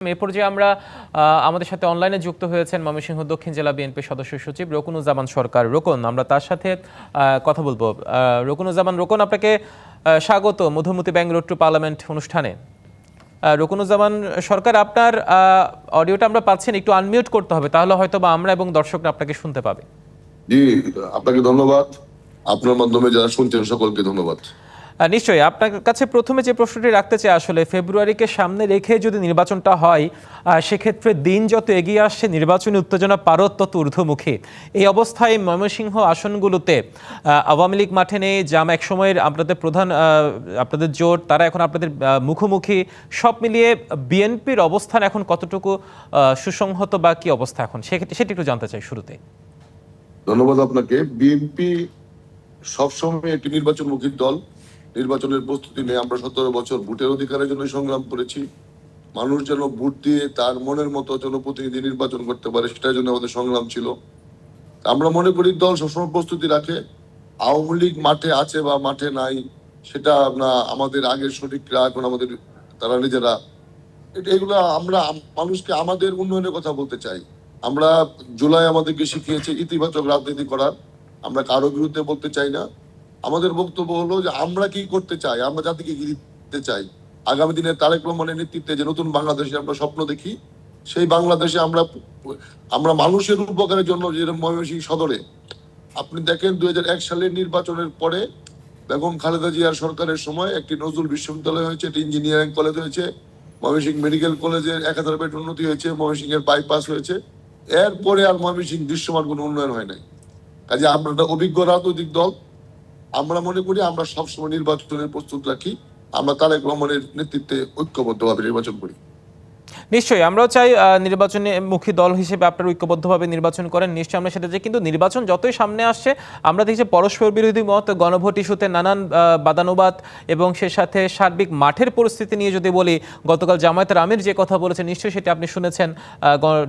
এ পর্যায়ে আমরা আমাদের সাথে অনলাইনে যুক্ত হয়েছেন ময়মনসিংহ দক্ষিণ জেলা বিএনপি সদস্য সচিব রকুনুজ্জামান সরকার। রোকন, আমরা তার সাথে কথা বলবো। রকুনুজ্জামান, রোকন, আপনাকে স্বাগত Madhumati bank road to parliament অনুষ্ঠানে। রকুনুজ্জামান সরকার, আপনার অডিওটা আমরা পাচ্ছেন, একটু আনমিউট করতে হবে, তাহলে হয়তো বা আমরা এবং দর্শকরা আপনাকে শুনতে পাবে। জি, আপনাকে ধন্যবাদ। আপনার মাধ্যমে যারা শুনছেন সকলকে ধন্যবাদ। নিশ্চয়ই আপনার কাছে প্রথমে যে প্রশ্নটি রাখতে চাই, আসলে ফেব্রুয়ারিকে সামনে রেখে যদি নির্বাচনটা হয়, সেক্ষেত্রে দিন যত এগিয়ে আসছে নির্বাচনী উত্তেজনা পারত তত ঊর্ধ্বমুখী। এই অবস্থায় ময়মনসিংহ আসনগুলোতে আওয়ামী লীগ মাঠে নেই, জাম এক সময়ের আপনাদের প্রধান আপনাদের জোট, তারা এখন আপনাদের মুখোমুখি। সব মিলিয়ে বিএনপির অবস্থান এখন কতটুকু সুসংহত বা কি অবস্থা এখন, সেটি একটু জানতে চাই শুরুতে। ধন্যবাদ আপনাকে। বিএনপি সবসময় একটি নির্বাচনমুখী দল। নির্বাচনের প্রস্তুতি নিয়ে আমরা 17 বছর ভোটের অধিকারের জন্য সংগ্রাম করেছি। মানুষ যেন ভোট দিয়ে তার মনের মতো জনপ্রতিনিধি নির্বাচন করতে পারে, সেটার জন্য আমাদের সংগ্রাম ছিল। আমরা মনে করি দল সবসময় প্রস্তুতি রাখে। আওয়ামী লীগ মাঠে আছে বা মাঠে নাই সেটা না আমাদের আগের সঠিকরা, এখন আমাদের তারা নিজেরা এগুলো আমরা মানুষকে আমাদের উন্নয়নের কথা বলতে চাই। আমরা জুলাই আমাদেরকে শিখিয়েছে ইতিবাচক রাজনীতি করার। আমরা কারো বিরুদ্ধে বলতে চাই না। আমাদের বক্তব্য হলো যে আমরা কি করতে চাই, আমরা জাতিকে কি দিতে চাই। আগামী দিনে তারেক রহমানের নেতৃত্বে যে নতুন বাংলাদেশে আমরা স্বপ্ন দেখি, সেই বাংলাদেশে আমরা মানুষের উপকারের জন্য, যেরকম ময়মনসিংহ সদরে আপনি দেখেন 2001 সালের নির্বাচনের পরে বেগম খালেদা জিয়ার সরকারের সময় একটি নজরুল বিশ্ববিদ্যালয় হয়েছে, একটি ইঞ্জিনিয়ারিং কলেজ হয়েছে, ময়মনসিংহ মেডিকেল কলেজের 1000 বেড উন্নতি হয়েছে, ময়মনসিংহের বাইপাস হয়েছে। এরপরে আর ময়মনসিংহ দৃশ্যমান কোনো উন্নয়ন হয় নাই। কাজে আমরা একটা অভিজ্ঞ রাজনৈতিক দল। আমরা মনে করি আমরা সবসময় নির্বাচনের প্রস্তুত রাখি। আমরা তারেক রহমানের নেতৃত্বে ঐক্যবদ্ধভাবে নির্বাচন করি। নিশ্চয়ই আমরাও চাই নির্বাচনে মুখী দল হিসেবে আপনারা ঐক্যবদ্ধভাবে নির্বাচন করেন, নিশ্চয়ই আমরা সেটা চাই। কিন্তু নির্বাচন যতই সামনে আসছে আমরা দেখছি পরস্পর বিরোধী মত, গণভোট ইস্যুতে নানান বাদানুবাদ, এবং সে সাথে সার্বিক মাঠের পরিস্থিতি নিয়ে যদি বলি, গতকাল জামায়াতের আমির যে কথা বলেছেন নিশ্চয়ই সেটা আপনি শুনেছেন।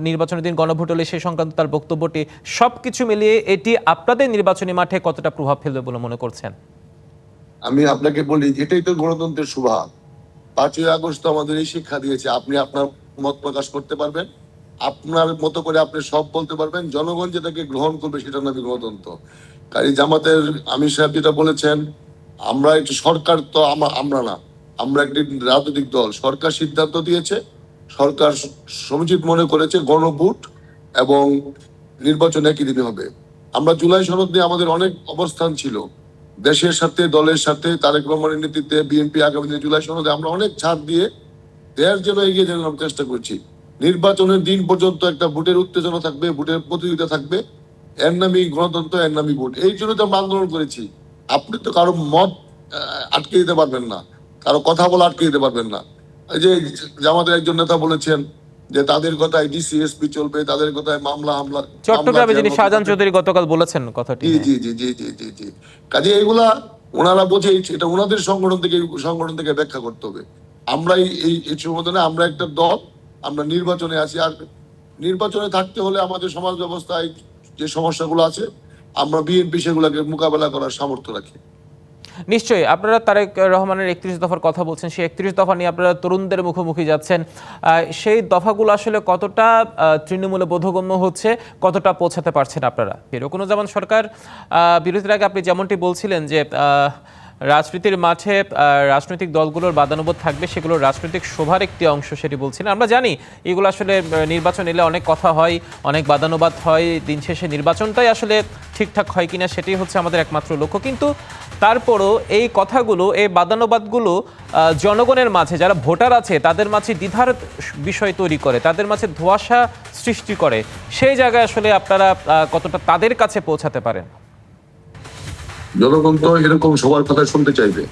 নির্বাচনের দিন গণভোট হলে সেই সংক্রান্ত তার বক্তব্যটি, সব কিছু মিলিয়ে এটি আপনাদের নির্বাচনী মাঠে কতটা প্রভাব ফেলবে বলে মনে করছেন? আমি আপনাকে বলি, এটাই তো গণতন্ত্রের শোভা। 5ই আগস্ট আমাদের এই শিক্ষা দিয়েছে, আপনি আপনার মত প্রকাশ করতে পারবেন, আপনার মতো করে আপনি সব বলতে পারবেন, জনগণ যেটাকে গ্রহণ করবে সেটার নামই গণতন্ত্র। কাজে জামাতের আমির সাহেব যেটা বলেছেন, আমরা একটু সরকার তো আমরা না, আমরা একটি রাজনৈতিক দল। সরকার সিদ্ধান্ত দিয়েছে, সরকার সমুচিত মনে করেছে গণভোট এবং নির্বাচন একই দিনে হবে। আমরা জুলাই সনদ নিয়ে আমাদের অনেক অবস্থান ছিল, দেশের সাথে দলের সাথে তারেক রহমানের নেতৃত্বে বিএনপি আগামী দিনে জুলাই সনদে আমরা অনেক ছাড় দিয়ে দেয়ার জন্য এগিয়ে যাওয়ার চেষ্টা করছি। নির্বাচনের দিন পর্যন্ত একটা ভোটের উত্তেজনা থাকবে, ভোটের প্রতিযোগিতা থাকবে, এর নামই গণতন্ত্র, এর নামই ভোট। এই জন্য তো আমরা আন্দোলন করেছি। আপনি তো কারো মত আটকে দিতে পারবেন না, কারো কথা বলা আটকে দিতে পারবেন না। এই যে আমাদের একজন নেতা বলেছেন যে তাদের কথায় ডিসিএসপি চলবে, তাদের কথায় মামলা হামলা। চট্টগ্রামে যিনি শাহজাহান চৌধুরী গতকাল বলেছেন কথাটি। জি জি জি জি জি জি জি কাজে এগুলা ওনারা বোঝেই, এটা ওনাদের সংগঠন থেকে ব্যাখ্যা করতে হবে। আমরা এই সংগঠনে আমরা একটা দল, আমরা নির্বাচনে আছি। আর নির্বাচনে থাকতে হলে আমাদের সমাজ ব্যবস্থায় যে সমস্যাগুলো আছে, আমরা বিএনপি সেগুলোকে মোকাবেলা করার সামর্থ্য রাখি। নিশ্চয়ই আপনারা তারেক রহমানের 31 দফার কথা বলছেন, সেই 31 দফা নিয়ে আপনারা তরুণদের মুখোমুখি যাচ্ছেন। সেই দফাগুলো আসলে কতটা তৃণমূলে বোধগম্য হচ্ছে, কতটা পৌঁছাতে পারছেন আপনারা? রকুনুজ্জামান সরকার, বিরতির আগে আপনি যেমনটি বলছিলেন যে রাজনীতির মাঠে রাজনৈতিক দলগুলোর বাদানুবোধ থাকবে, সেগুলোর রাজনৈতিক শোভার একটি অংশ সেটি বলছিলেন। আমরা জানি এগুলো আসলে নির্বাচন এলে অনেক কথা হয়, অনেক বাদানুবাদ হয়, দিন শেষে নির্বাচনটাই আসলে ঠিকঠাক হয় কিনা সেটাই হচ্ছে আমাদের একমাত্র লক্ষ্য। কিন্তু তারপরও এই কথাগুলো, এই বাদানুবাদগুলো জনগণের মাঝে, যারা ভোটার আছে তাদের মাঝে দ্বিধার বিষয় তৈরি করে, তাদের মাঝে ধোঁয়াশা সৃষ্টি করে। সেই জায়গায় আসলে আপনারা কতটা তাদের কাছে পৌঁছাতে পারেন? জনগণ তো এরকম সবার কথা শুনতে চাইবে,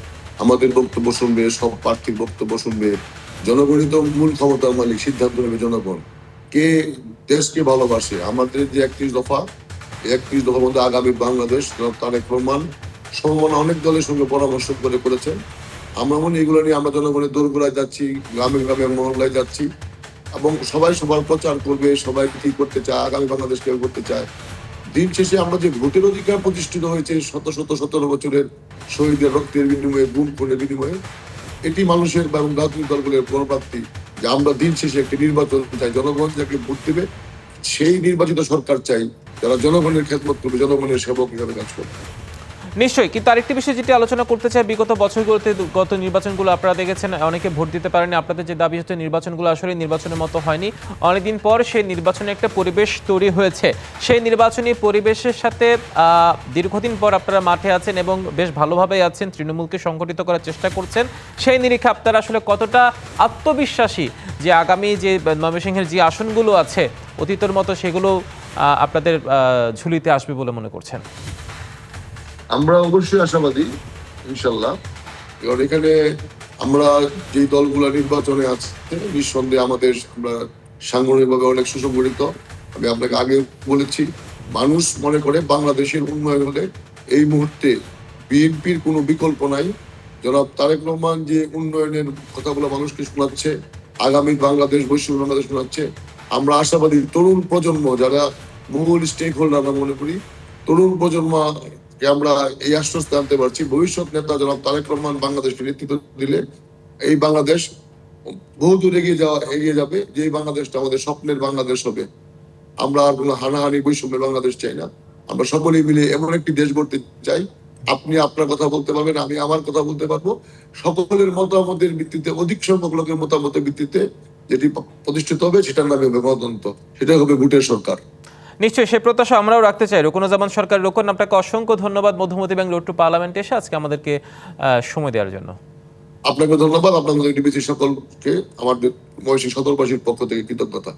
আমাদের বক্তব্য শুনবে, সব প্রার্থীর বক্তব্য শুনবে। জনগণই তো মূল ক্ষমতার মালিক, সিদ্ধান্ত নেবে জনগণ। কে দেশকে ভালোবাসে, আমাদের যে 31 দফার মধ্যে আগামী বাংলাদেশ তারেক রহমান সমমনা অনেক দলের সঙ্গে পরামর্শ করেছেন। আমরা মনে এগুলো নিয়ে আমরা জনগণের দোরগোড়ায় যাচ্ছি, গ্রামে গ্রামে মহল্লায় যাচ্ছি, এবং সবাই সবার প্রচার করবে, সবাই কি করতে চায়, আগামী বাংলাদেশ কেউ করতে চায়। দিন শেষে আমরা যে ভোটের অধিকার প্রতিষ্ঠিত হয়েছে 17 বছরের শহীদের রক্তের বিনিময়ে, গুম খুনের বিনিময়ে, এটি মানুষের এবং রাজনৈতিক দলগুলোর গণপ্রাপ্তি। যে আমরা দিন শেষে একটি নির্বাচন চাই, জনগণ যাকে ভোট দেবে সেই নির্বাচিত সরকার চাই, যারা জনগণের খেদমত করবে, জনগণের সেবক হিসাবে কাজ করবে। নিশ্চয়ই, কিন্তু আরেকটি বিষয় যেটি আলোচনা করতে চাই, বিগত বছরগুলোতে গত নির্বাচনগুলো আপনারা দেখেছেন অনেকে ভোট দিতে পারেনি। আপনাদের যে দাবি হচ্ছে নির্বাচনগুলো আসলে নির্বাচনের মতো হয়নি, অনেকদিন পর সেই নির্বাচনে একটা পরিবেশ তৈরি হয়েছে। সেই নির্বাচনী পরিবেশের সাথে দীর্ঘদিন পর আপনারা মাঠে আছেন এবং বেশ ভালোভাবেই আছেন, তৃণমূলকে সংগঠিত করার চেষ্টা করছেন। সেই নিরিখে আপনারা আসলে কতটা আত্মবিশ্বাসী যে আগামী যে ময়মনসিংহের যে আসনগুলো আছে অতীতের মতো সেগুলো আপনাদের ঝুলিতে আসবে বলে মনে করছেন? আমরা অবশ্যই আশাবাদী, ইনশাল্লাহ। কারণ এখানে আমরা যে দলগুলো নির্বাচনে আছে নিঃসন্দেহে আমরা সাংগঠনিকভাবে অনেক সুসংগঠিত। আমি আপনাকে আগে বলেছি, মানুষ মনে করে বাংলাদেশের উন্নয়ন হলে এই মুহূর্তে বিএনপির কোনো বিকল্প নাই। জনাব তারেক রহমান যে উন্নয়নের কথাগুলো মানুষকে শোনাচ্ছে, আগামী বাংলাদেশ, বৈশ্বিক বাংলাদেশ শোনাচ্ছে, আমরা আশাবাদী তরুণ প্রজন্ম যারা মূল স্টেক হোল্ডার আমরা মনে করি, তরুণ প্রজন্মকে আমরা এই আশ্বস্ত আনতে পারছি, ভবিষ্যৎ নেতা জনাব তারেক রহমান বাংলাদেশকে নেতৃত্ব দিলে এই বাংলাদেশ বহুদূর এগিয়ে যাবে, যে বাংলাদেশটা আমাদের স্বপ্নের বাংলাদেশ হবে। আমরা আর কোনো হানাহানি বৈষম্যের বাংলাদেশ চাই না। আমরা সকলেই মিলে এমন একটি দেশ গড়তে চাই, আপনি আপনার কথা বলতে পারবেন, আমি আমার কথা বলতে পারবো, সকলের মতামতের ভিত্তিতে, অধিক সংখ্যক লোকের মতামতের ভিত্তিতে যেটি প্রতিষ্ঠিত হবে সেটার নামে হবে গণতন্ত্র, সেটা হবে ভোটের সরকার। নিশ্চয়ই, সে প্রত্যাশা আমরাও রাখতে চাই। রুকনুজ্জামান সরকার, রুকন, আপনাকে অসংখ্য ধন্যবাদ মধুমতি ব্যাংক রোড টু পার্লামেন্টে এসে আজকে আমাদেরকে সময় দেওয়ার জন্য। আপনাকে ধন্যবাদ, আপনাদের ডিবিসি সকলকে আমাদের ময়মনসিংহ সদরবাসীর পক্ষ থেকে কৃতজ্ঞতা।